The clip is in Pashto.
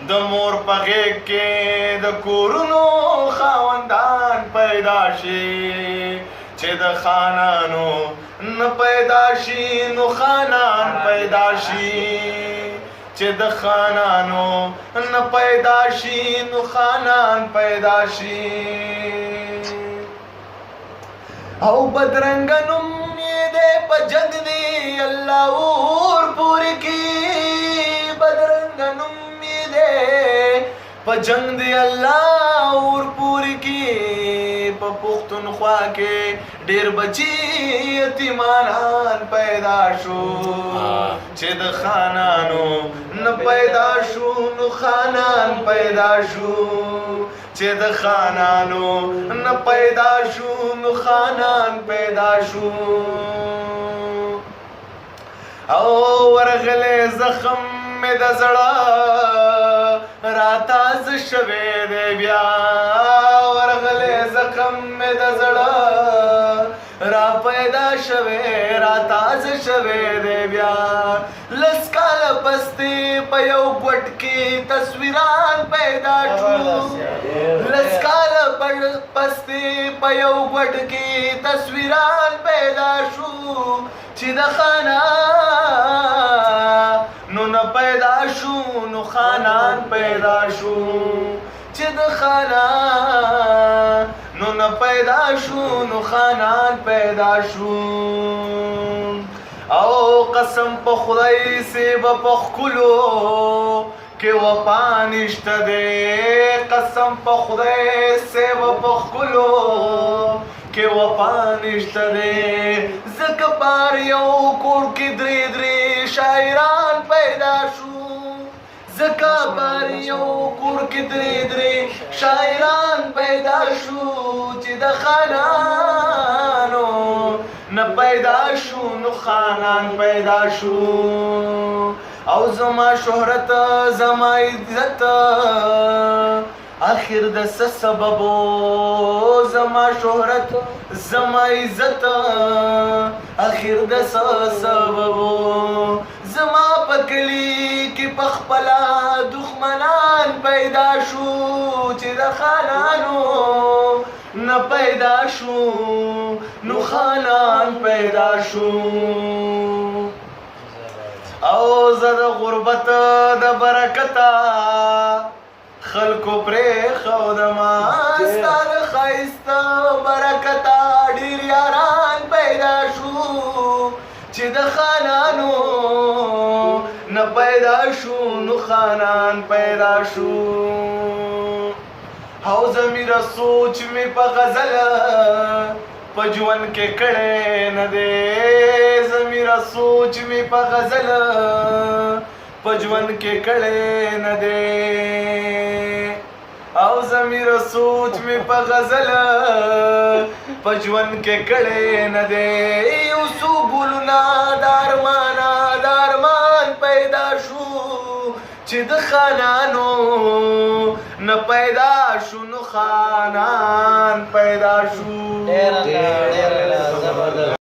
د مور په غېږ کې د کورونو خاوندان پیدا شي چې د خانانو نه پیدا شي نو خانان پیدا شي چې د خانانو نه پیدا شي نو خانان پیدا شي او بدرنګ نوم یې دی په جنګ دی الله اور پورې کی بدرنګ نوم یې دی په جنګ دی الله اور پورې کی په پښتونخوا کې ډېر بچي یتیمانان پیدا شو چې د خانانو نه پیدا شو نو خانان پیدا شو چې د خانانو نه پیدا شو نو خانان پیدا شو او ورغلې زخم مې د زړه راتاز شوی دی بیا ورغلې زخم مې د زړه را پیدا شوی راتاز شوی دی بیا لس کاله پسې په یو ګوټ کې تصویران پیدا شو لس کاله پسې په یو ګوټ کې تصویران پیدا شو چې د خانانو نه پیدا شو نو خانان پیدا شو چې د خانانو نه پیدا شو نو خانان پیدا شو او قسم په خدای سي به په ښکلو کې وفا نشته دی قسم په خدای سي به په ښکلو کې وفا نشته دی ځکه بار یو کور کې درې شاعران پیدا شو ځکه بار یو کور کې درې شاعران پیدا شو چې د خانانو نه پیدا شو نو خانان پیدا شو او زما شهرت زما عزت آخر د سببو زما شهرت زما عزت آخر د سببو زما پکلی کې پخپلا دښمنان پیدا شو چې د خانانو نه پیدا شو نو خانان پیدا شو او زه د غربت د برکته خلکو پرې ښودما ستا د ښایسته برکته ډېر یاران پیدا شو چې د خانانو نه پیدا شو نو خانان پیدا شو او ضمیره سوچ مې په غزل په ژوند کې کړی نه دی ضمیره سوچ مې په غزل په ژوند کې کړی نه دی او ضمیره سوچ مې په غزل په ژوند کې کړی نه دی یو څو ګلونه د ارمان پیدا شو چې د خانانو نه پیدا شو نو خانان پیدا شو